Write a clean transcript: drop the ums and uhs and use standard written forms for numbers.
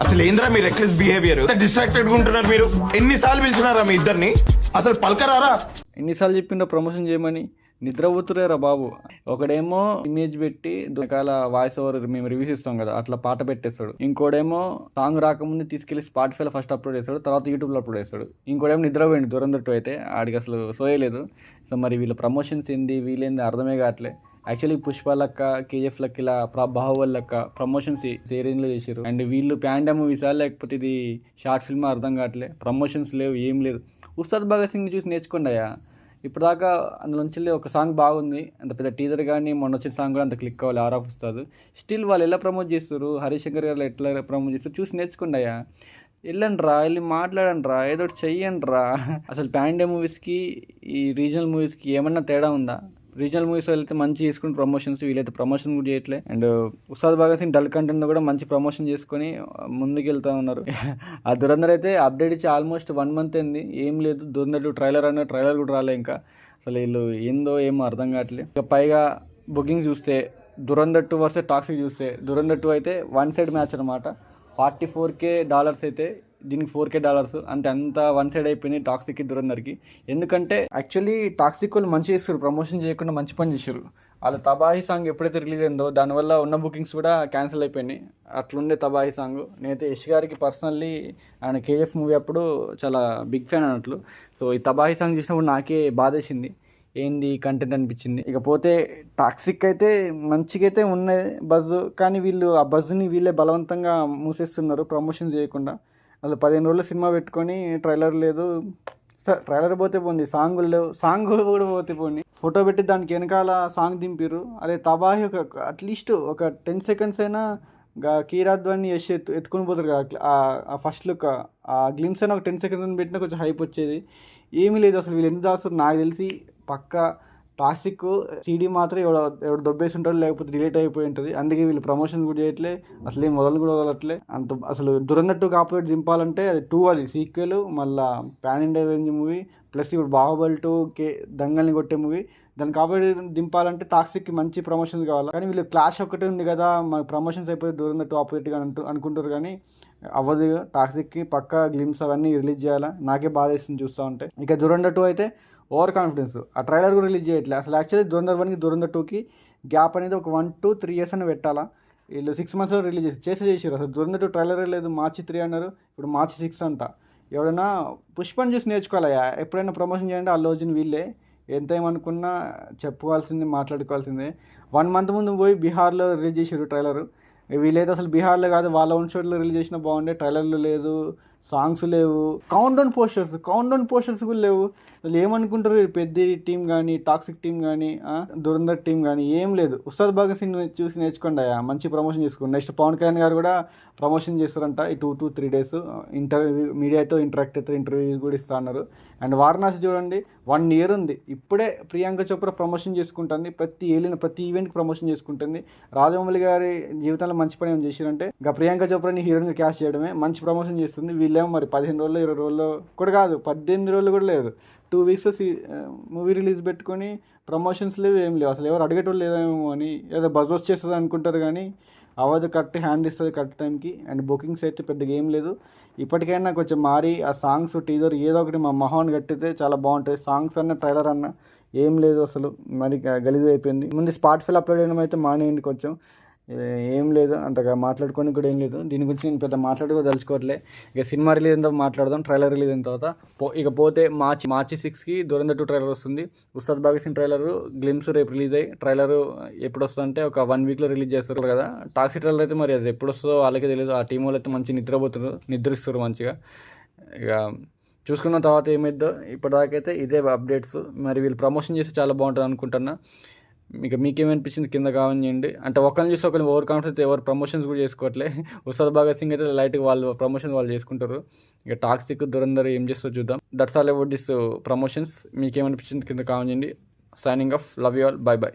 అసలు ఏంద్రా మీ reckless behaviour, distracted గా ఉంటున్నారు మీరు. ఎన్నిసార్లు పిలిచినారా మీ ఇద్దరిని, అసలు పలకరారా? ఎన్నిసార్లు చెప్పిండో ప్రమోషన్ చేయమని. నిద్రపోతురేరా బాబు. ఒకడేమో ఇమేజ్ పెట్టి రకాల వాయిస్ ఓవర్ మేము రివ్యూస్ ఇస్తాం కదా, అట్లా పాట పెట్టేస్తాడు. ఇంకోడేమో సాంగ్ రాకముందు తీసుకెళ్లి స్పాటిఫైలో ఫస్ట్ అప్లోడ్ చేస్తాడు, తర్వాత యూట్యూబ్లో అప్లోడ్ చేస్తాడు. ఇంకోడేమో నిద్రపోయింది దూరందట్టు అయితే, ఆడికి అసలు సోయలేదు. సో మరి వీళ్ళ ప్రమోషన్స్ ఏంది, వీళ్ళేంది అర్థమే కావట్లే. యాక్చువల్లీ పుష్ప లెక్క, కేజీఎఫ్ లెక్క, ఇలా బాహుబలి లెక్క ప్రమోషన్స్ ఏ రేంజ్లో చేశారు. అండ్ వీళ్ళు ప్యాండా మూవీసా లేకపోతే ఇది షార్ట్ ఫిల్మ్ అర్థం కావట్లే. ప్రమోషన్స్ లేవు, ఏం లేదు. ఉస్తాద్ భగత్ సింగ్ చూసి నేర్చుకోండి అయ్యా. ఇప్పటిదాకా అందులోంచి ఒక సాంగ్ బాగుంది, అంత పెద్ద టీజర్ కానీ మొన్న వచ్చిన సాంగ్ కూడా అంత క్లిక్ అవ్వాలి. ఆర్ఆఫ్ ఉస్తాద్ స్టిల్ వాళ్ళు ఎలా ప్రమోట్ చేస్తారు, హరిశంకర్ గారు ఎట్లా ప్రమోట్ చేస్తారు చూసి నేర్చుకోండి అయ్యా. వెళ్ళండి రా, వెళ్ళి మాట్లాడండి రా, ఏదో ఒకటి చెయ్యండి రా. అసలు ప్యాండే మూవీస్కి ఈ రీజనల్ మూవీస్కి ఏమన్నా తేడా ఉందా? రీజనల్ మూవీస్ వెళ్తే మంచి చేసుకుని ప్రమోషన్స్, వీళ్ళైతే ప్రమోషన్ కూడా చేయట్లే. And Ustaad Bhagat Singh dull content కూడా మంచి ప్రమోషన్ చేసుకొని ముందుకు వెళ్తూ ఉన్నారు. ఆ దురంధర్ అయితే అప్డేట్ ఇచ్చి ఆల్మోస్ట్ 1 month అయింది, ఏం లేదు. దురంధర్ ట్రైలర్ అన్న ట్రైలర్ కూడా రాలే ఇంకా. అసలు వీళ్ళు ఏందో ఏమో అర్థం కావట్లేదు. ఇక పైగా బుకింగ్ చూస్తే దురంధర్ 2 వర్సెస్ టాక్సిక్ చూస్తే దురంధర్ 2 అయితే 1 side మ్యాచ్ అనమాట. $44K అయితే దీనికి $4K అంటే అంత 1 side అయిపోయింది టాక్సిక్కి దురంధర్కి. ఎందుకంటే యాక్చువల్లీ టాక్సిక్ వాళ్ళు మంచి చేస్తారు, ప్రమోషన్ చేయకుండా మంచి పని చేశారు. వాళ్ళ తబాహి సాంగ్ ఎప్పుడైతే రిలీజ్ అయిందో దానివల్ల ఉన్న బుకింగ్స్ కూడా క్యాన్సిల్ అయిపోయినాయి. అట్లుండే తబాహి సాంగ్. నేనైతే యష్ గారికి పర్సనల్లీ ఆయన కేజీఎఫ్ మూవీ అప్పుడు చాలా బిగ్ ఫ్యాన్ అన్నట్లు. సో ఈ తబాహి సాంగ్ చూసినప్పుడు నాకే బాధేసింది, ఏంది కంటెంట్ అనిపించింది. ఇకపోతే టాక్సిక్ అయితే మంచిగా అయితే ఉన్నది బజ్, కానీ వీళ్ళు ఆ బజ్ని వీళ్ళే బలవంతంగా మూసేస్తున్నారు ప్రమోషన్ చేయకుండా. అసలు 15 రోజులు సినిమా పెట్టుకొని ట్రైలర్ లేదు, ట్రైలర్ పోతే పోండి, సాంగులు లేవు, సాంగ్ కూడా పోతే పోండి, ఫోటో పెట్టి దానికి వెనకాల సాంగ్ దింపిరు. అదే తబాహి అట్లీస్ట్ ఒక 10 seconds అయినా కీరాద్వాన్ని ఎత్తుకొని పోతారు కదా, ఆ ఫస్ట్ లుక్ ఆ గ్లిమ్స్ అయినా ఒక 10 seconds పెట్టినా కొంచెం హైప్ వచ్చేది. ఏమీ లేదు అసలు. వీళ్ళు ఎందుకు దాస్తారు నాకు తెలిసి. పక్కా టాక్సిక్ సీడీ మాత్రం ఎవడు దొబ్బేసి ఉంటాడు, లేకపోతే డిలీట్ అయిపోయి ఉంటుంది. అందుకే వీళ్ళు ప్రమోషన్ కూడా చేయట్లే, అసలు ఏం మొదలు కూడా వదలట్లే. అంత అసలు దురంధర్ కాపరేట్ దింపాలంటే అది 2 అది సీక్వెల్, మళ్ళీ pan India range movie, plus ఇప్పుడు బాహుబలి 2 దంగల్ని కొట్టే మూవీ. దాన్ని కాపరేట్ దింపాలంటే టాక్సిక్కి మంచి ప్రమోషన్స్ కావాలి. కానీ వీళ్ళు క్లాష్ ఒకటే ఉంది కదా, మనకు ప్రమోషన్స్ అయిపోతే దురంధర్ ఆపోజిట్గా అనుకుంటారు, కానీ అవ్వదు. టాక్సిక్కి పక్కా గ్లిమ్స్ అవన్నీ రిలీజ్ చేయాలా, నాకే బాధ వేస్తుంది చూస్తూ ఉంటే. ఇక దురంధర్ 2 అయితే ఓవర్ కాన్ఫిడెన్స్, ఆ ట్రైలర్ కూడా రిలీజ్ చేయట్లేదు అసలు. యాక్చువల్లీ దురంధర్ 1కి దురంధర్ 2కి గ్యాప్ అనేది ఒక 1 to 3 years అని పెట్టాలా. వీళ్ళు 6 monthsలో రిలీజ్ చేసారు. అసలు దురంధర్ 2 ట్రైలర్ లేదు, March 3 అన్నారు, ఇప్పుడు March 6 అంట. ఎవడైనా పుష్పని చూసి నేర్చుకోవాలయ్యా. ఎప్పుడైనా ప్రమోషన్ చేయండి అల్లు అర్జున్ వీళ్ళే. ఎంత ఏమనుకున్నా చెప్పుకోవాల్సిందే, మాట్లాడుకోవాల్సిందే. 1 month ముందు పోయి బీహార్లో రిలీజ్ చేసారు ట్రైలరు. వీళ్ళైతే అసలు బీహార్లో కాదు, వాళ్ళ ఓన్ షోట్లో రిలీజ్ చేసినా బాగుండే. ట్రైలర్లు లేదు, సాంగ్స్ లేవు, కౌంట్ డౌన్ పోస్టర్స్ కూడా లేవు. అసలు ఏమనుకుంటారు పెద్ద టీం కానీ, టాక్సిక్ టీం కానీ, దురంధర్ టీం కానీ ఏం లేదు. ఉస్తాద్ భగత్ సింగ్ చూసి నేర్చుకోండి అయ్యా, మంచి ప్రమోషన్ చేసుకోండి. నెక్స్ట్ పవన్ కళ్యాణ్ గారు కూడా ప్రమోషన్ చేస్తారంట ఈ 2 to 3 days. ఇంటర్వ్యూ మీడియాతో ఇంటరాక్ట్ అయితే ఇంటర్వ్యూస్ కూడా ఇస్తా అన్నారు. అండ్ వారణాసి చూడండి, 1 year ఉంది, ఇప్పుడే ప్రియాంక చోప్రా ప్రమోషన్ చేసుకుంటుంది. ప్రతి ఈవెంట్కి ప్రమోషన్ చేసుకుంటుంది. రాజమౌళి గారి జీవితంలో మంచి పని ఏం చేశారంటే ఇంకా ప్రియాంక చోప్రాని హీరోయిన్గా క్యాస్ట్ చేయడమే. మంచి ప్రమోషన్ చేస్తుంది. వీళ్ళేమో మరి 15 రోజులు 20 రోజుల్లో కూడా కాదు, 18 రోజులు కూడా లేదు, 2 weeks మూవీ రిలీజ్ పెట్టుకొని ప్రమోషన్స్ లేవు, ఏం లేవు. అసలు ఎవరు అడిగేటోళ్ళు లేదేమో అని, ఏదో బజ్ వచ్చేస్తుంది అనుకుంటారు, కానీ అవ్వదు. కరెక్ట్ హ్యాండ్ ఇస్తుంది కరెక్ట్ టైంకి. అండ్ బుకింగ్స్ అయితే పెద్దగా ఏం లేదు. ఇప్పటికైనా కొంచెం మారి ఆ సాంగ్స్ టీజర్ ఏదో ఒకటి మా మొహాన్ని కట్టితే చాలా బాగుంటుంది. సాంగ్స్ అన్న ట్రైలర్ అన్న ఏం లేదు అసలు, మరి గలీజ్ అయిపోయింది. ముందు స్పాటిఫైలో అప్లోడ్ చేయడం అయితే మానేయండి కొంచెం. ఏం లేదు, అంతగా మాట్లాడుకొని కూడా ఏం లేదు. దీని గురించి నేను పెద్ద మాట్లాడుకోదలుచుకోవట్లే. ఇక సినిమా రిలీజ్ ఎంత మాట్లాడదాం, ట్రైలర్ రిలీజ్ అయిన తర్వాత. ఇకపోతే March 6కి దురంధర్ 2 ట్రైలర్ వస్తుంది. ఉస్తాద్ భగత్ సింగ్ ట్రైలర్ గ్లిమ్స్ రేపు రిలీజ్ అయ్యి, ట్రైలర్ ఎప్పుడు వస్తుందంటే ఒక 1 weekలో రిలీజ్ చేస్తారు కదా. టాక్సీ ట్రైలర్ అయితే మరి అది ఎప్పుడు వస్తుందో వాళ్ళకే తెలియదు. ఆ టీం వాళ్ళు అయితే మంచి నిద్రిస్తారు మంచిగా. ఇక చూసుకున్న తర్వాత ఏమైద్దో. ఇప్పటిదాకైతే ఇదే అప్డేట్స్. మరి వీళ్ళు ప్రమోషన్ చేస్తే చాలా బాగుంటుంది అనుకుంటున్నా. మీకేమనిపించింది కింద కామెంట్ చేయండి. అంటే ఒకరిని చూసి ఒకరిని ఓవర్ కాన్ఫిడెన్స్, ఎవరు ప్రమోషన్స్ కూడా చేసుకోవట్లే. ఉస్తాద్ భగత్ సింగ్ అయితే లైట్గా వాళ్ళు ప్రమోషన్స్ వాళ్ళు చేసుకుంటారు. ఇక టాక్సిక్ దురంధర్ ఏం చేస్తో చూద్దాం. That's all about this promotions. మీకేమనిపించింది కింద కామెంట్ చేయండి. Signing off, love you all, bye by.